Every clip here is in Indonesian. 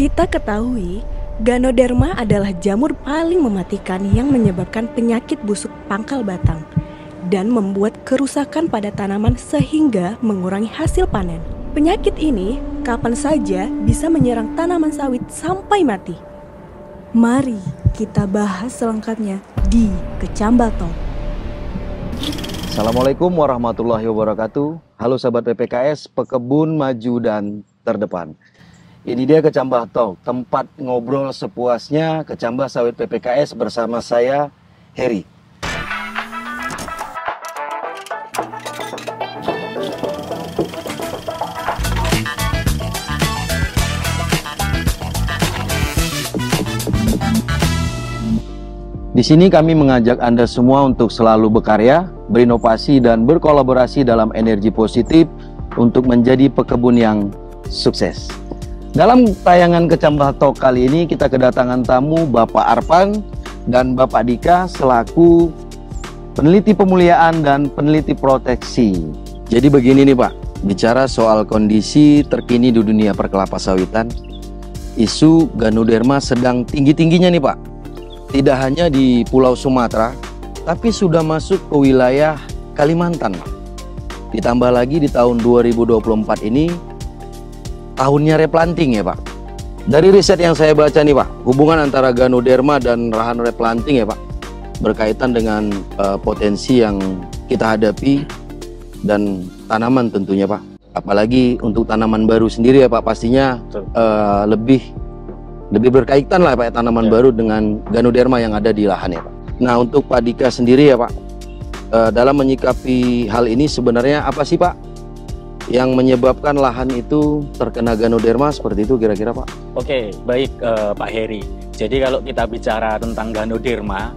Kita ketahui, Ganoderma adalah jamur paling mematikan yang menyebabkan penyakit busuk pangkal batang dan membuat kerusakan pada tanaman sehingga mengurangi hasil panen. Penyakit ini kapan saja bisa menyerang tanaman sawit sampai mati. Mari kita bahas selengkapnya di Kecambah Talk. Assalamualaikum warahmatullahi wabarakatuh. Halo sahabat PPKS, pekebun maju dan terdepan. Ini dia Kecambah Talk, tempat ngobrol sepuasnya kecambah sawit PPKS bersama saya, Heri. Di sini kami mengajak Anda semua untuk selalu berkarya, berinovasi, dan berkolaborasi dalam energi positif untuk menjadi pekebun yang sukses. Dalam tayangan Kecambah Talk kali ini kita kedatangan tamu Bapak Arpan dan Bapak Dika selaku peneliti pemuliaan dan peneliti proteksi. Jadi begini nih Pak, bicara soal kondisi terkini di dunia perkelapa sawitan, isu Ganoderma sedang tinggi-tingginya nih Pak. Tidak hanya di Pulau Sumatera, tapi sudah masuk ke wilayah Kalimantan. Ditambah lagi di tahun 2024 ini, tahunnya replanting ya Pak. Dari riset yang saya baca nih Pak, hubungan antara Ganoderma dan lahan replanting ya Pak, berkaitan dengan potensi yang kita hadapi dan tanaman tentunya Pak. Apalagi untuk tanaman baru sendiri ya Pak, pastinya lebih berkaitan lah Pak, tanaman baru dengan Ganoderma yang ada di lahan ya Pak. Nah untuk Pak Dika sendiri ya Pak, dalam menyikapi hal ini sebenarnya apa sih Pak yang menyebabkan lahan itu terkena Ganoderma seperti itu kira-kira Pak? Oke, baik Pak Heri. Jadi kalau kita bicara tentang Ganoderma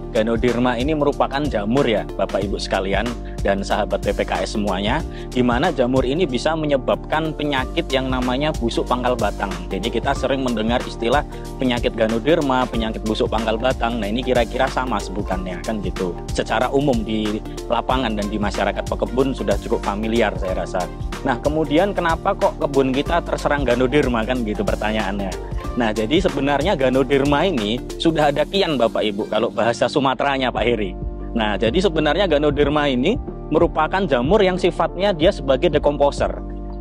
ini merupakan jamur ya Bapak Ibu sekalian dan sahabat PPKS semuanya, di mana jamur ini bisa menyebabkan penyakit yang namanya busuk pangkal batang. Jadi kita sering mendengar istilah penyakit Ganoderma, penyakit busuk pangkal batang. Nah ini kira-kira sama sebutannya kan gitu. Secara umum di lapangan dan di masyarakat pekebun sudah cukup familiar saya rasa. Nah kemudian kenapa kok kebun kita terserang Ganoderma kan gitu pertanyaannya. Nah jadi sebenarnya Ganoderma ini sudah ada kian Bapak Ibu kalau bahasa Sumateranya Pak Heri. Nah jadi sebenarnya Ganoderma ini merupakan jamur yang sifatnya dia sebagai decomposer.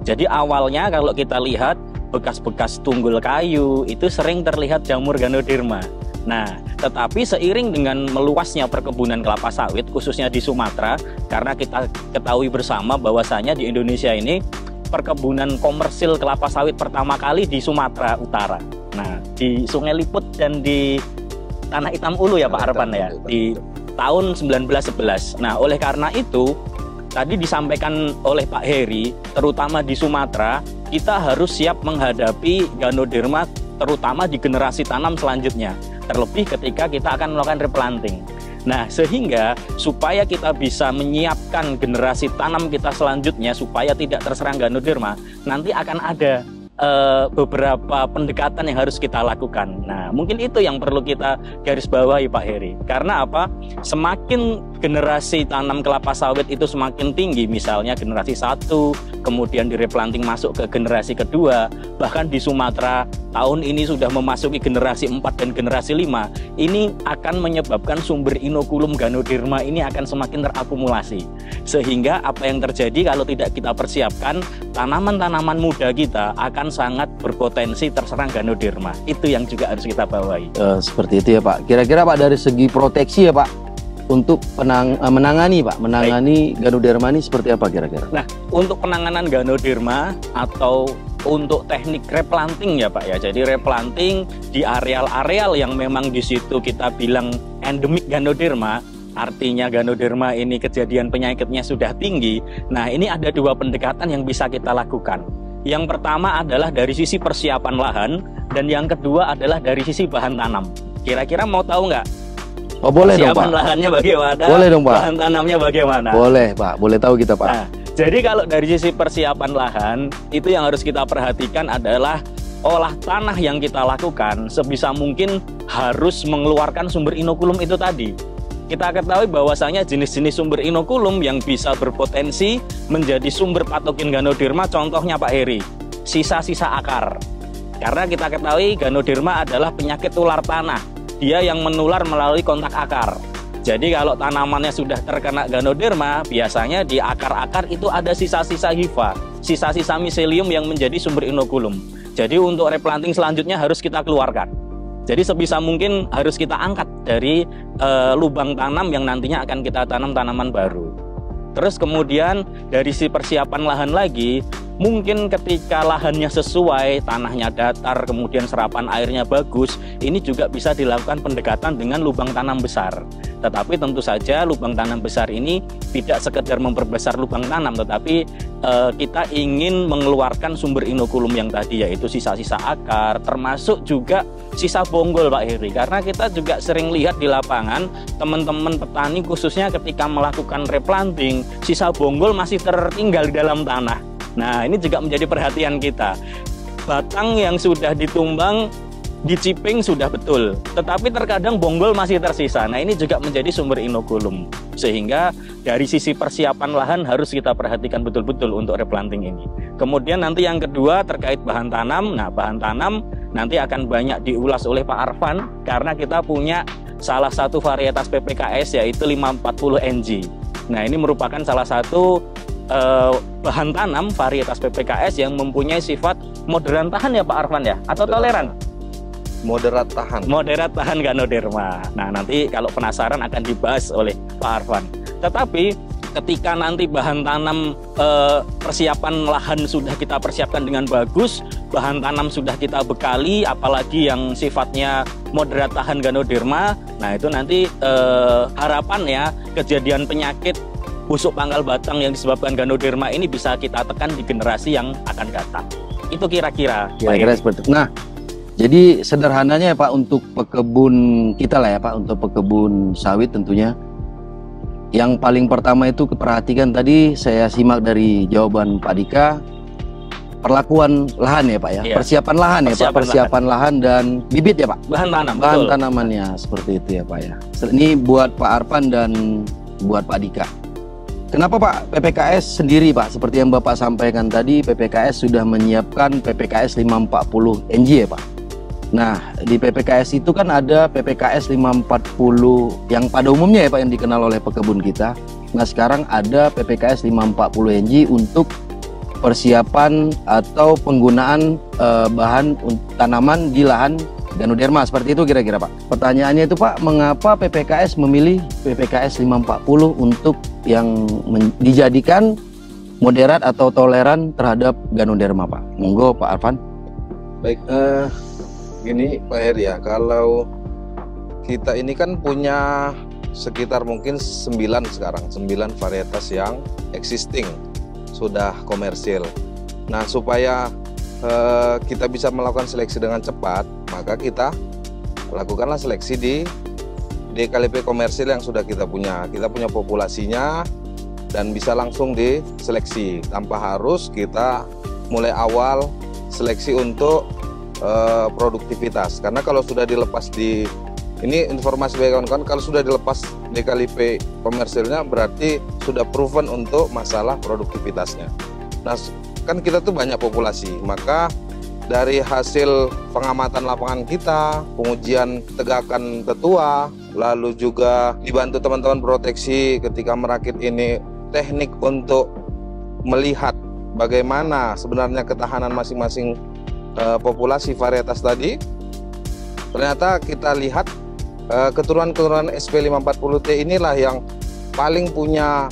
Jadi awalnya kalau kita lihat bekas-bekas tunggul kayu itu sering terlihat jamur Ganoderma. Nah tetapi seiring dengan meluasnya perkebunan kelapa sawit khususnya di Sumatera, karena kita ketahui bersama bahwasanya di Indonesia ini perkebunan komersil kelapa sawit pertama kali di Sumatera Utara. Nah, di Sungai Liput dan di Tanah Hitam Ulu ya Pak Arpan ya, di tahun 1911. Nah, oleh karena itu, tadi disampaikan oleh Pak Heri, terutama di Sumatera, kita harus siap menghadapi Ganoderma, terutama di generasi tanam selanjutnya. Terlebih ketika kita akan melakukan replanting. Nah, sehingga supaya kita bisa menyiapkan generasi tanam kita selanjutnya supaya tidak terserang Ganoderma, nanti akan ada beberapa pendekatan yang harus kita lakukan. Nah, mungkin itu yang perlu kita garis bawahi Pak Heri. Karena apa? Semakin generasi tanam kelapa sawit itu semakin tinggi, misalnya generasi 1, kemudian di replanting masuk ke generasi kedua, bahkan di Sumatera tahun ini sudah memasuki generasi 4 dan generasi 5, ini akan menyebabkan sumber inokulum Ganoderma ini akan semakin terakumulasi. Sehingga apa yang terjadi kalau tidak kita persiapkan, tanaman-tanaman muda kita akan sangat berpotensi terserang Ganoderma. Itu yang juga harus kita bawahi. Seperti itu ya Pak. Kira-kira Pak dari segi proteksi ya Pak, untuk menangani Ganoderma ini seperti apa kira-kira? Nah, untuk penanganan Ganoderma atau untuk teknik replanting ya Pak ya. Jadi replanting di areal-areal yang memang di situ kita bilang endemik Ganoderma, artinya Ganoderma ini kejadian penyakitnya sudah tinggi. Nah, ini ada dua pendekatan yang bisa kita lakukan. Yang pertama adalah dari sisi persiapan lahan, dan yang kedua adalah dari sisi bahan tanam. Kira-kira mau tahu nggak? Oh boleh dong Pak. Persiapan lahannya bagaimana? Boleh dong Pak. Bahan tanamnya bagaimana? Boleh Pak, boleh tahu kita Pak. Nah, jadi kalau dari sisi persiapan lahan, itu yang harus kita perhatikan adalah olah tanah yang kita lakukan sebisa mungkin harus mengeluarkan sumber inokulum itu tadi. Kita ketahui bahwasanya jenis-jenis sumber inokulum yang bisa berpotensi menjadi sumber patogen Ganoderma, contohnya Pak Heri, sisa-sisa akar. Karena kita ketahui Ganoderma adalah penyakit tular tanah. Dia yang menular melalui kontak akar. Jadi kalau tanamannya sudah terkena Ganoderma, biasanya di akar-akar itu ada sisa-sisa hifa, sisa-sisa miselium yang menjadi sumber inokulum. Jadi untuk replanting selanjutnya harus kita keluarkan. Jadi sebisa mungkin harus kita angkat dari lubang tanam yang nantinya akan kita tanam tanaman baru. Terus kemudian dari si persiapan lahan lagi, mungkin ketika lahannya sesuai, tanahnya datar, kemudian serapan airnya bagus, ini juga bisa dilakukan pendekatan dengan lubang tanam besar. Tetapi tentu saja lubang tanam besar ini tidak sekedar memperbesar lubang tanam, tetapi kita ingin mengeluarkan sumber inokulum yang tadi, yaitu sisa-sisa akar, termasuk juga sisa bonggol Pak Heri. Karena kita juga sering lihat di lapangan, teman-teman petani khususnya ketika melakukan replanting, sisa bonggol masih tertinggal di dalam tanah. Nah, ini juga menjadi perhatian kita. Batang yang sudah ditumbang, diciping sudah betul, tetapi terkadang bonggol masih tersisa. Nah, ini juga menjadi sumber inokulum. Sehingga dari sisi persiapan lahan harus kita perhatikan betul-betul untuk replanting ini. Kemudian nanti yang kedua terkait bahan tanam. Nah, bahan tanam nanti akan banyak diulas oleh Pak Arfan, karena kita punya salah satu varietas PPKS yaitu 540 NG. Nah, ini merupakan salah satu bahan tanam varietas PPKS yang mempunyai sifat moderat tahan ya Pak Arfan ya, atau toleran? Moderat tahan. Moderat tahan Ganoderma. Nah, nanti kalau penasaran akan dibahas oleh Pak Arfan. Tetapi ketika nanti bahan tanam persiapan lahan sudah kita persiapkan dengan bagus, bahan tanam sudah kita bekali, apalagi yang sifatnya moderat tahan Ganoderma, nah itu nanti harapan ya kejadian penyakit busuk pangkal batang yang disebabkan Ganoderma ini bisa kita tekan di generasi yang akan datang. Itu kira-kira. Kira-kira seperti itu. Nah, jadi sederhananya ya Pak, untuk pekebun kita lah ya Pak, untuk pekebun sawit tentunya, yang paling pertama itu perhatikan tadi saya simak dari jawaban Pak Dika, perlakuan lahan ya Pak ya, persiapan lahan ya Pak, persiapan lahan dan bibit ya Pak, bahan tanam, bahan tanamannya seperti itu ya Pak ya. Ini buat Pak Arfan dan buat Pak Dika. Kenapa Pak PPKS sendiri Pak, seperti yang Bapak sampaikan tadi, PPKS sudah menyiapkan PPKS 540 NG ya Pak. Nah, di PPKS itu kan ada PPKS 540 yang pada umumnya ya Pak, yang dikenal oleh pekebun kita. Nah, sekarang ada PPKS 540 NG untuk persiapan atau penggunaan bahan tanaman di lahan Ganoderma, seperti itu kira-kira Pak. Pertanyaannya itu Pak, mengapa PPKS memilih PPKS 540 untuk yang dijadikan moderat atau toleran terhadap Ganoderma Pak? Monggo Pak Arfan. Baik, gini Pak Heri ya, kalau kita ini kan punya sekitar mungkin 9 sekarang, 9 varietas yang existing, sudah komersil. Nah, supaya kita bisa melakukan seleksi dengan cepat, maka kita lakukanlah seleksi di DKLP komersil yang sudah kita punya. Kita punya populasinya dan bisa langsung diseleksi tanpa harus kita mulai awal seleksi untuk produktivitas. Karena kalau sudah dilepas ini informasi bagi kawan-kawan, kalau sudah dilepas DKLP komersilnya berarti sudah proven untuk masalah produktivitasnya. Nah, kan kita tuh banyak populasi, maka dari hasil pengamatan lapangan kita, pengujian tegakan tetua, lalu juga dibantu teman-teman proteksi ketika merakit ini, teknik untuk melihat bagaimana sebenarnya ketahanan masing-masing populasi varietas tadi. Ternyata kita lihat keturunan-keturunan SP540T inilah yang paling punya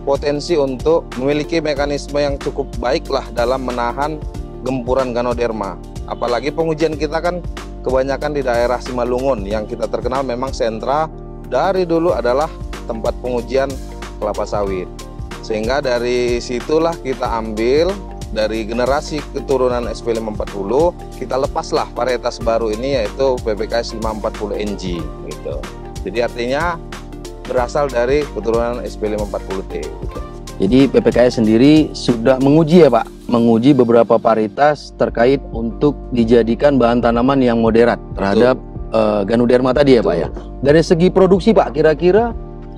potensi untuk memiliki mekanisme yang cukup baiklah dalam menahan gempuran Ganoderma. Apalagi pengujian kita kan kebanyakan di daerah Simalungun yang kita terkenal memang sentra dari dulu adalah tempat pengujian kelapa sawit. Sehingga dari situlah kita ambil dari generasi keturunan SP540, kita lepaslah varietas baru ini yaitu PPKS 540 NG gitu. Jadi artinya berasal dari keturunan SP540T gitu. Jadi PPKS sendiri sudah menguji ya Pak, menguji beberapa varietas terkait untuk dijadikan bahan tanaman yang moderat terhadap Ganoderma tadi ya Pak ya. Dari segi produksi Pak, kira-kira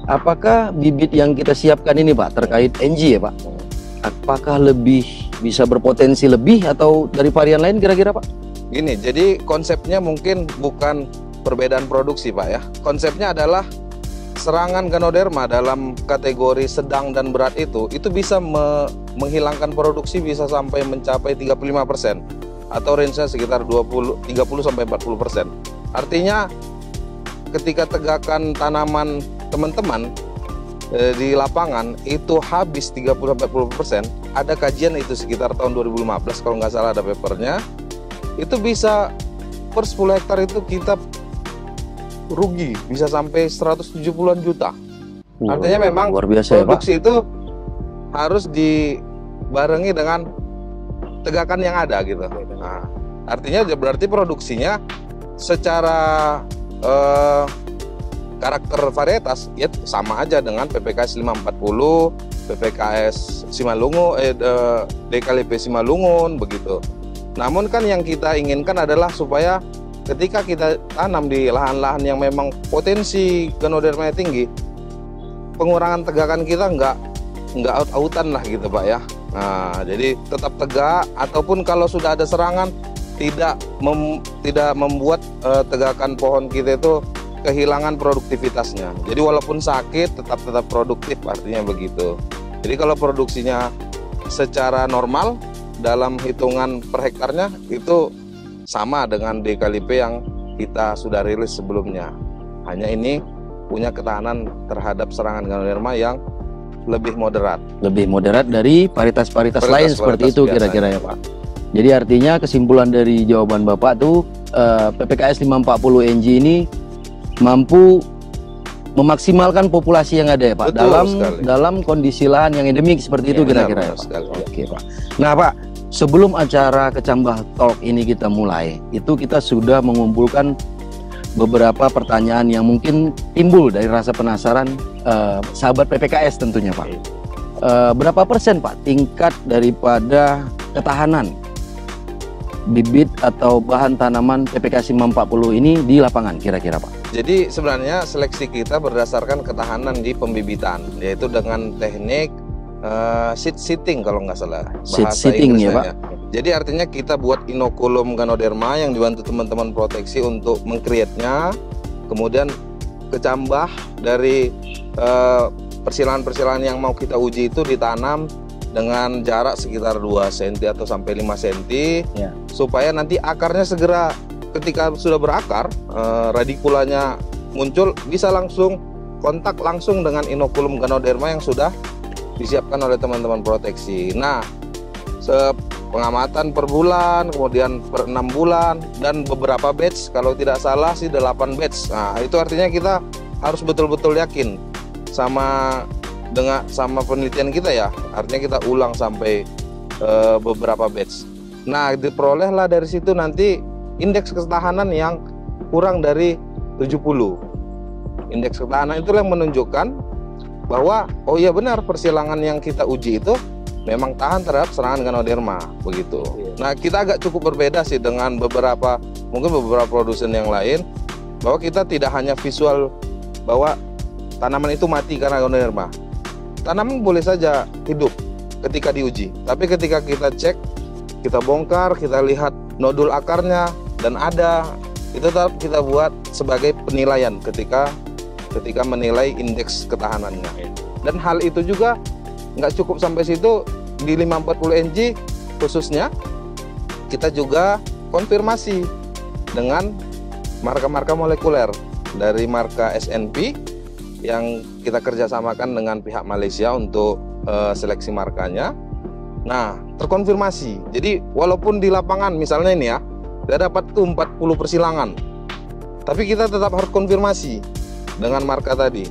apakah bibit yang kita siapkan ini Pak terkait NG ya Pak, apakah lebih bisa berpotensi lebih atau dari varian lain kira-kira Pak? Gini, jadi konsepnya mungkin bukan perbedaan produksi Pak ya. Konsepnya adalah serangan Ganoderma dalam kategori sedang dan berat itu bisa menghilangkan produksi bisa sampai mencapai 35% atau range-nya sekitar 30 sampai 40%. Artinya ketika tegakan tanaman teman-teman di lapangan itu habis 30-40%, ada kajian itu sekitar tahun 2015 kalau nggak salah ada papernya, itu bisa per 10 hektar itu kita rugi bisa sampai 170-an juta. Artinya memang luar biasa, produksi itu harus dibarengi dengan tegakan yang ada gitu. Nah, artinya berarti produksinya secara karakter varietas ya sama aja dengan PPKS 540, PPKS Simalungun, DKLP Simalungun begitu. Namun kan yang kita inginkan adalah supaya ketika kita tanam di lahan-lahan yang memang potensi Ganoderma tinggi, pengurangan tegakan kita nggak out-outan lah gitu Pak ya. Nah, jadi tetap tegak ataupun kalau sudah ada serangan tidak membuat tegakan pohon kita itu kehilangan produktivitasnya. Jadi walaupun sakit tetap produktif, artinya begitu. Jadi kalau produksinya secara normal dalam hitungan per hektarnya itu sama dengan DKLP yang kita sudah rilis sebelumnya. Hanya ini punya ketahanan terhadap serangan Ganoderma yang lebih moderat. Lebih moderat dari varietas-varietas lain seperti itu kira-kira ya Pak. Jadi artinya kesimpulan dari jawaban Bapak tuh PPKS 540 NG ini mampu memaksimalkan populasi yang ada ya Pak. Betul dalam kondisi lahan yang endemik seperti itu kira-kira ya Pak. Oke Pak. Nah Pak, sebelum acara Kecambah Talk ini kita mulai, itu kita sudah mengumpulkan beberapa pertanyaan yang mungkin timbul dari rasa penasaran sahabat PPKS tentunya Pak. Berapa persen Pak tingkat daripada ketahanan bibit atau bahan tanaman PPKS 540 ini di lapangan kira-kira Pak? Jadi sebenarnya seleksi kita berdasarkan ketahanan di pembibitan, yaitu dengan teknik seed sitting kalau nggak salah seed sitting ya Pak. Jadi artinya kita buat inokulum Ganoderma yang dibantu teman-teman proteksi untuk mengcreate-nya, kemudian kecambah dari persilangan-persilangan yang mau kita uji itu ditanam dengan jarak sekitar 2 cm atau sampai 5 cm ya, supaya nanti akarnya segera ketika sudah berakar, radikulanya muncul bisa langsung kontak langsung dengan inokulum Ganoderma yang sudah disiapkan oleh teman-teman proteksi. Nah, pengamatan per bulan, kemudian per 6 bulan, dan beberapa batch, kalau tidak salah sih 8 batch. Nah, itu artinya kita harus betul-betul yakin sama penelitian kita ya. Artinya kita ulang sampai beberapa batch. Nah, diperolehlah dari situ nanti indeks ketahanan yang kurang dari 70. Indeks ketahanan itulah yang menunjukkan bahwa oh iya benar persilangan yang kita uji itu memang tahan terhadap serangan Ganoderma begitu. Nah, kita agak cukup berbeda sih dengan beberapa produsen yang lain, bahwa kita tidak hanya visual bahwa tanaman itu mati karena Ganoderma. Tanaman boleh saja hidup ketika diuji, tapi ketika kita cek, kita bongkar, kita lihat nodul akarnya dan ada, itu tetap kita buat sebagai penilaian ketika menilai indeks ketahanannya. Dan hal itu juga nggak cukup sampai situ. Di 540 NG khususnya kita juga konfirmasi dengan marka-marka molekuler dari marka SNP yang kita kerjasamakan dengan pihak Malaysia untuk seleksi markanya. Nah, terkonfirmasi. Jadi walaupun di lapangan misalnya ini ya udah dapat tuh 40 persilangan, tapi kita tetap harus konfirmasi dengan marka tadi.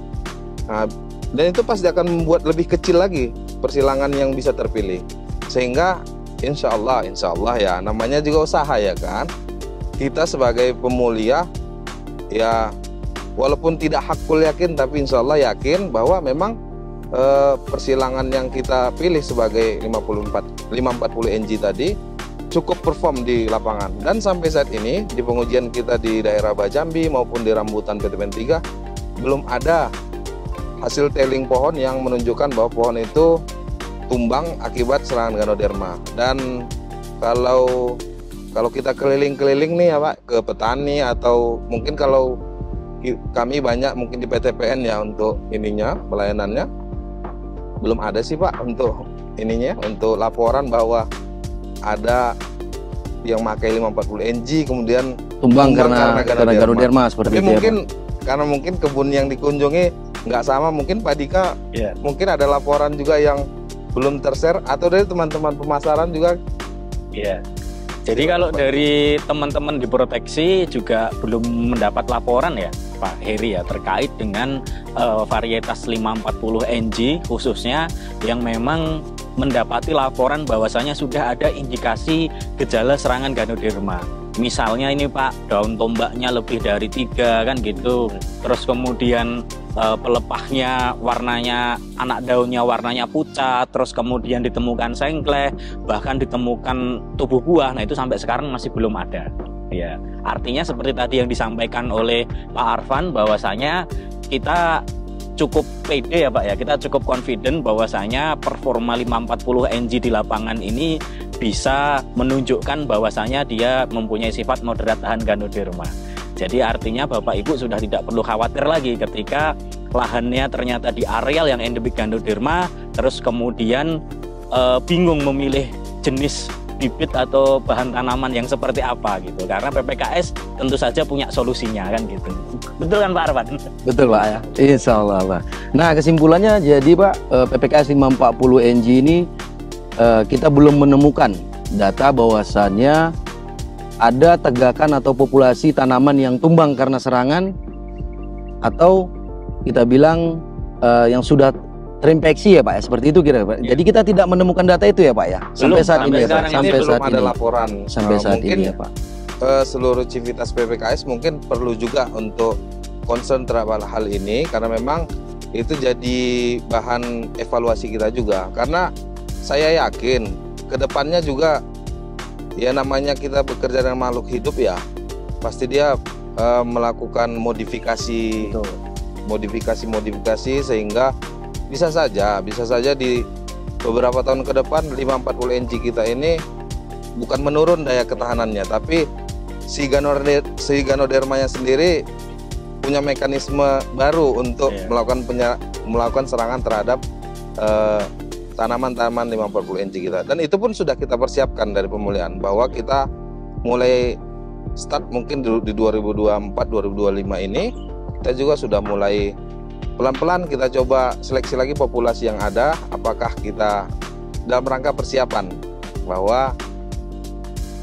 Nah, dan itu pasti akan membuat lebih kecil lagi persilangan yang bisa terpilih, sehingga insya Allah ya, namanya juga usaha ya kan, kita sebagai pemulia ya walaupun tidak hakul yakin, tapi insya Allah yakin bahwa memang persilangan yang kita pilih sebagai 540 NG tadi cukup perform di lapangan. Dan sampai saat ini di pengujian kita di daerah Bajambi maupun di rambutan PTPN 3 belum ada hasil tailing pohon yang menunjukkan bahwa pohon itu tumbang akibat serangan Ganoderma. Dan kalau kalau kita keliling-keliling nih ya Pak ke petani, atau mungkin kalau kami banyak mungkin di PTPN ya untuk ininya pelayanannya, belum ada sih Pak untuk ininya, untuk laporan bahwa ada yang pakai 540 NG kemudian tumbang karena Ganoderma seperti tapi itu mungkin ya, Pak. karena mungkin kebun yang dikunjungi nggak sama, mungkin Pak Dika mungkin ada laporan juga yang belum tershare, atau dari teman-teman pemasaran juga. Jadi kalau dari teman-teman di Proteksi juga belum mendapat laporan ya Pak Heri ya, terkait dengan varietas 540 NG khususnya yang memang mendapati laporan bahwasanya sudah ada indikasi gejala serangan Ganoderma. Misalnya ini Pak, daun tombaknya lebih dari 3 kan gitu, terus kemudian pelepahnya warnanya, anak daunnya warnanya pucat, terus kemudian ditemukan sengkleh, bahkan ditemukan tubuh buah. Nah itu sampai sekarang masih belum ada ya. Artinya seperti tadi yang disampaikan oleh Pak Arfan, bahwasanya kita cukup pede ya Pak ya, kita cukup confident bahwasanya performa 540 NG di lapangan ini bisa menunjukkan bahwasanya dia mempunyai sifat moderat tahan Ganoderma. Jadi artinya Bapak Ibu sudah tidak perlu khawatir lagi ketika lahannya ternyata di areal yang endemik Ganoderma, terus kemudian bingung memilih jenis bibit atau bahan tanaman yang seperti apa gitu, karena PPKS tentu saja punya solusinya kan gitu. Betul kan Pak Arfan? Betul Pak ya, insya Allah Pak. Nah kesimpulannya jadi Pak, PPKS 540 NG ini kita belum menemukan data bahwasannya ada tegakan atau populasi tanaman yang tumbang karena serangan, atau kita bilang yang sudah terinfeksi ya Pak ya, seperti itu kira-kira. Jadi kita tidak menemukan data itu ya Pak ya sampai saat ini ya Pak. Sampai saat ini belum ada laporan. Sampai saat mungkin ini ya Pak. Seluruh civitas PPKS mungkin perlu juga untuk concern terhadap hal ini, karena memang itu jadi bahan evaluasi kita juga. Karena saya yakin kedepannya juga ya namanya kita bekerja dengan makhluk hidup ya, pasti dia melakukan modifikasi sehingga bisa saja di beberapa tahun ke depan 540 NG kita ini bukan menurun daya ketahanannya, tapi si Ganodermanya sendiri punya mekanisme baru untuk melakukan serangan terhadap tanaman-tanaman 540 NG kita. Dan itu pun sudah kita persiapkan dari pemulihan, bahwa kita mulai start mungkin di 2024-2025 ini kita juga sudah mulai pelan-pelan kita coba seleksi lagi populasi yang ada, apakah kita dalam rangka persiapan bahwa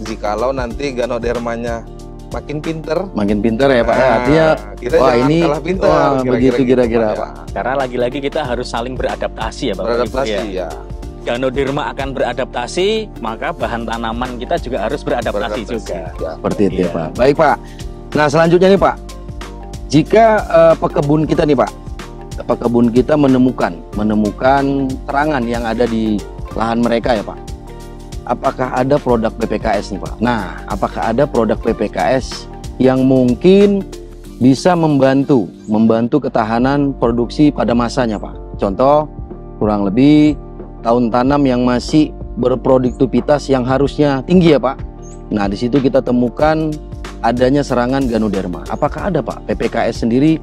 jikalau nanti Ganodermanya makin pinter ya Pak, artinya kita ini kalah pinter, begitu kira-kira Pak. Karena lagi-lagi kita harus saling beradaptasi ya Pak. Beradaptasi ya. Ganoderma akan beradaptasi, maka bahan tanaman kita juga harus beradaptasi juga. Ya. Seperti itu ya Pak. Baik Pak. Nah selanjutnya nih Pak, jika pekebun kita nih Pak, pekebun kita menemukan serangan yang ada di lahan mereka ya Pak, apakah ada produk PPKS nih Pak? Nah, apakah ada produk PPKS yang mungkin bisa membantu ketahanan produksi pada masanya Pak? Contoh, kurang lebih tahun tanam yang masih berproduktivitas yang harusnya tinggi ya Pak. Nah, di situ kita temukan adanya serangan Ganoderma. Apakah ada Pak PPKS sendiri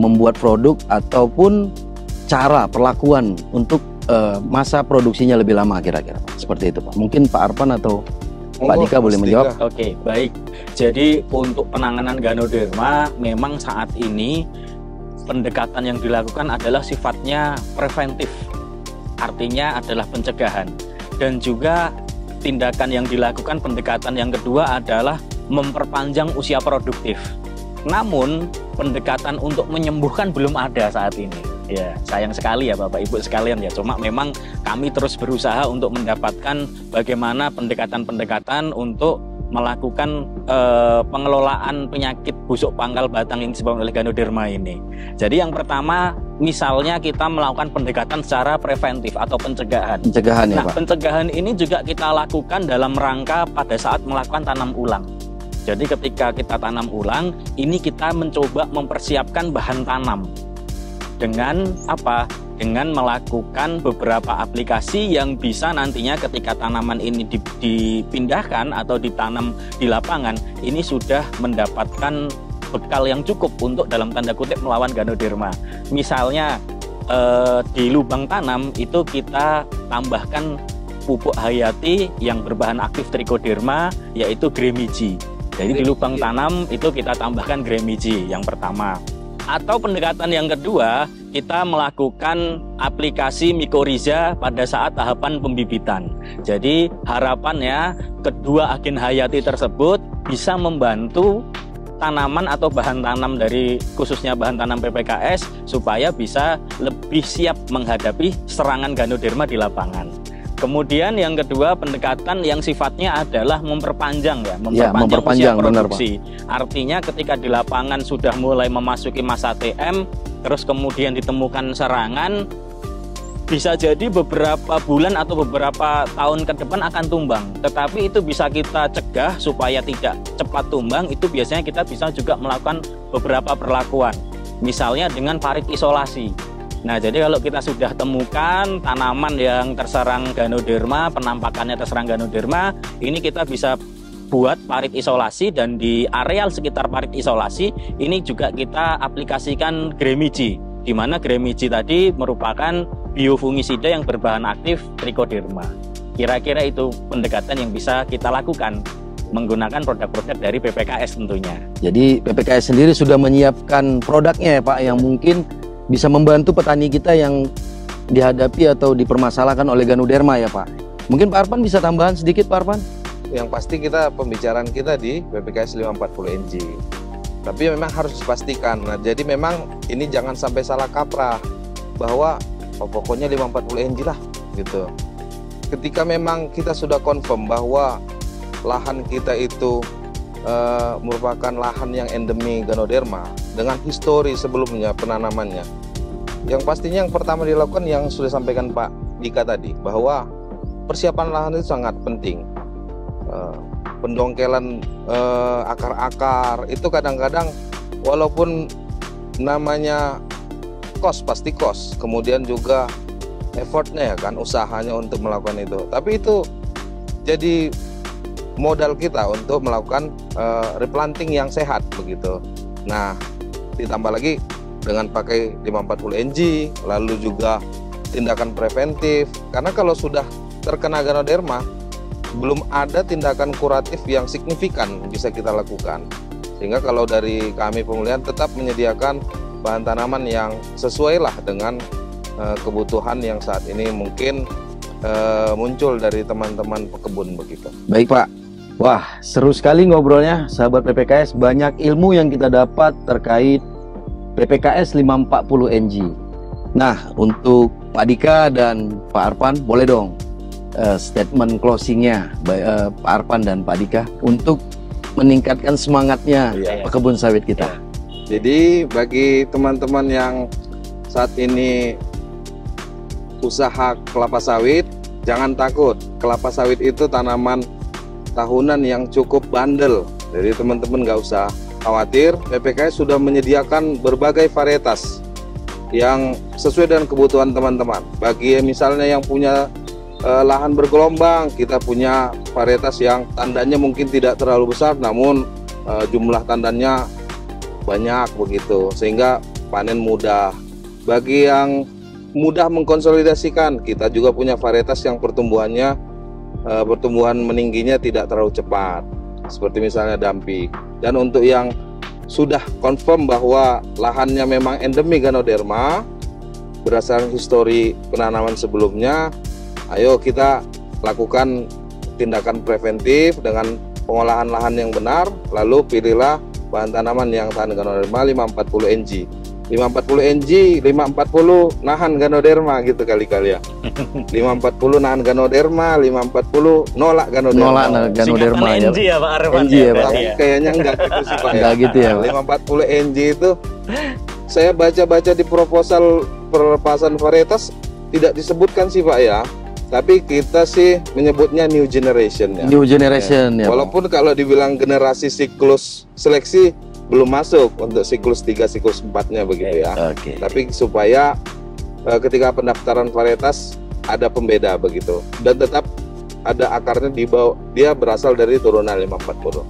membuat produk ataupun cara perlakuan untuk masa produksinya lebih lama kira-kira Pak? Seperti itu Pak. Mungkin Pak Arfan atau Pak Dika boleh menjawab. Oke, baik. Jadi untuk penanganan Ganoderma memang saat ini pendekatan yang dilakukan adalah sifatnya preventif. Artinya adalah pencegahan. Dan juga tindakan yang dilakukan pendekatan yang kedua adalah memperpanjang usia produktif. Namun pendekatan untuk menyembuhkan belum ada saat ini. Ya, sayang sekali ya Bapak Ibu sekalian ya. Cuma memang kami terus berusaha untuk mendapatkan bagaimana pendekatan-pendekatan untuk melakukan pengelolaan penyakit busuk pangkal batang yang disebabkan oleh Ganoderma ini. Jadi yang pertama, misalnya kita melakukan pendekatan secara preventif atau pencegahan. Pencegahan ya Pak. Pencegahan ini juga kita lakukan dalam rangka pada saat melakukan tanam ulang. Jadi ketika kita tanam ulang, ini kita mencoba mempersiapkan bahan tanam dengan apa? dengan melakukan beberapa aplikasi yang bisa nantinya ketika tanaman ini dipindahkan atau ditanam di lapangan, ini sudah mendapatkan bekal yang cukup untuk dalam tanda kutip melawan Ganoderma. Misalnya di lubang tanam itu kita tambahkan pupuk hayati yang berbahan aktif trichoderma, yaitu Gremiji. Jadi di lubang tanam itu kita tambahkan Gremiji yang pertama. Atau pendekatan yang kedua, kita melakukan aplikasi mikoriza pada saat tahapan pembibitan. Jadi harapannya kedua agen hayati tersebut bisa membantu tanaman atau bahan tanam dari khususnya bahan tanam PPKS supaya bisa lebih siap menghadapi serangan Ganoderma di lapangan. Kemudian yang kedua, pendekatan yang sifatnya adalah memperpanjang usia produksi. Artinya ketika di lapangan sudah mulai memasuki masa TM, terus kemudian ditemukan serangan, bisa jadi beberapa bulan atau beberapa tahun ke depan akan tumbang. Tetapi itu bisa kita cegah supaya tidak cepat tumbang, itu biasanya kita bisa juga melakukan beberapa perlakuan. Misalnya dengan parit isolasi. Nah, jadi kalau kita sudah temukan tanaman yang terserang Ganoderma, penampakannya terserang Ganoderma, ini kita bisa buat parit isolasi, dan di areal sekitar parit isolasi ini juga kita aplikasikan Gremiji, di mana Gremiji tadi merupakan biofungisida yang berbahan aktif trichoderma. Kira-kira itu pendekatan yang bisa kita lakukan menggunakan produk-produk dari PPKS tentunya. Jadi PPKS sendiri sudah menyiapkan produknya ya Pak, yang mungkin bisa membantu petani kita yang dihadapi atau dipermasalahkan oleh Ganoderma ya Pak. Mungkin Pak Arpan bisa tambahan sedikit Pak Arpan? Yang pasti pembicaraan kita di PPKS 540NG. Tapi memang harus dipastikan. Nah, jadi memang ini jangan sampai salah kaprah bahwa pokoknya 540NG lah gitu. Ketika memang kita sudah confirm bahwa lahan kita itu merupakan lahan yang endemi Ganoderma dengan histori sebelumnya penanamannya. Yang pastinya yang pertama dilakukan yang sudah sampaikan Pak Dika tadi, bahwa persiapan lahan itu sangat penting. Pendongkelan akar-akar itu kadang-kadang walaupun namanya kos, pasti kos, kemudian juga effortnya ya kan, usahanya untuk melakukan itu. Tapi itu jadi modal kita untuk melakukan replanting yang sehat begitu. Nah, ditambah lagi dengan pakai 540NG, lalu juga tindakan preventif, karena kalau sudah terkena Ganoderma belum ada tindakan kuratif yang signifikan bisa kita lakukan. Sehingga kalau dari kami pemulihan tetap menyediakan bahan tanaman yang sesuai lah dengan kebutuhan yang saat ini mungkin muncul dari teman-teman pekebun begitu. Baik Pak. Wah, seru sekali ngobrolnya sahabat PPKS. Banyak ilmu yang kita dapat terkait PPKS 540NG. Nah, untuk Pak Dika dan Pak Arpan, boleh dong statement closingnya Pak Arpan dan Pak Dika untuk meningkatkan semangatnya pekebun sawit kita. Jadi bagi teman-teman yang saat ini usaha kelapa sawit, jangan takut. Kelapa sawit itu tanaman tahunan yang cukup bandel. Jadi teman-teman nggak usah khawatir. PPKS sudah menyediakan berbagai varietas yang sesuai dengan kebutuhan teman-teman. Bagi misalnya yang punya lahan bergelombang, kita punya varietas yang tandanya mungkin tidak terlalu besar, namun jumlah tandanya banyak begitu, sehingga panen mudah. Bagi yang mudah mengkonsolidasikan, kita juga punya varietas yang pertumbuhan meningginya tidak terlalu cepat, seperti misalnya Dampi. Dan untuk yang sudah confirm bahwa lahannya memang endemi Ganoderma berdasarkan histori penanaman sebelumnya, ayo kita lakukan tindakan preventif dengan pengolahan lahan yang benar, lalu pilihlah bahan tanaman yang tahan Ganoderma 540NG. 540NG, 540 nahan Ganoderma gitu kali-kali ya. 540 nahan Ganoderma, 540 nolak Ganoderma. Nolak Ganoderma ya. NG ya Pak Arpan. NG ya Pak. Kayaknya enggak gitu sih Pak. Enggak gitu ya Pak. 540NG itu saya baca-baca di proposal pelepasan varietas tidak disebutkan sih Pak ya. Tapi kita sih menyebutnya new generation ya. New generation ya. Walaupun kalau dibilang generasi siklus seleksi belum masuk untuk siklus 3, siklus 4-nya begitu ya. Oke. Tapi supaya ketika pendaftaran varietas ada pembeda begitu, dan tetap ada akarnya di bawah, dia berasal dari turunan 540.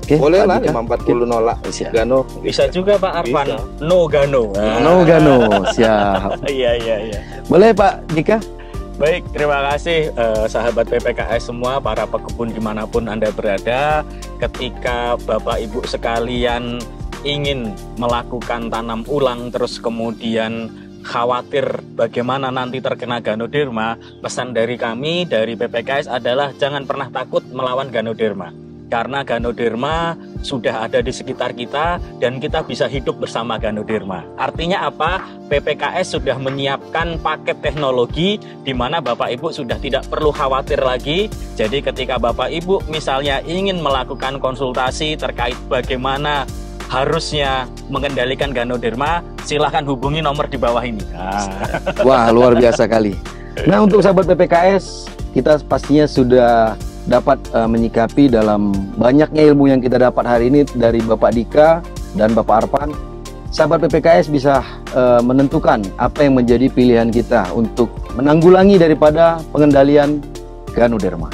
Oke, Boleh Pak lah Dika. 540 nolak Siap. Gano. Bisa juga Pak Arfan, Bisa. no Gano. No Gano, siap. Iya. Boleh Pak Dika? Baik, terima kasih sahabat PPKS semua, para pekebun dimanapun Anda berada. Ketika Bapak Ibu sekalian ingin melakukan tanam ulang terus kemudian khawatir bagaimana nanti terkena Ganoderma, pesan dari kami dari PPKS adalah jangan pernah takut melawan Ganoderma. Karena Ganoderma sudah ada di sekitar kita dan kita bisa hidup bersama Ganoderma. Artinya apa? PPKS sudah menyiapkan paket teknologi di mana Bapak Ibu sudah tidak perlu khawatir lagi. Jadi ketika Bapak Ibu misalnya ingin melakukan konsultasi terkait bagaimana harusnya mengendalikan Ganoderma, silahkan hubungi nomor di bawah ini. Wah, luar biasa kali. Nah, untuk sahabat PPKS, kita pastinya sudah dapat menyikapi dalam banyaknya ilmu yang kita dapat hari ini dari Bapak Dika dan Bapak Arfan. Sahabat PPKS bisa menentukan apa yang menjadi pilihan kita untuk menanggulangi daripada pengendalian Ganoderma.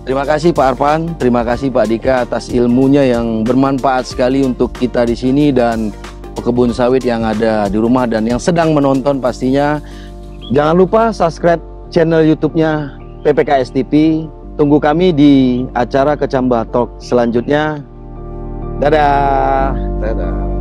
Terima kasih Pak Arfan, terima kasih Pak Dika atas ilmunya yang bermanfaat sekali untuk kita di sini dan pekebun sawit yang ada di rumah dan yang sedang menonton pastinya. Jangan lupa subscribe channel YouTube-nya PPKS TV. Tunggu kami di acara Kecambah Talk selanjutnya. Dadah. Dadah.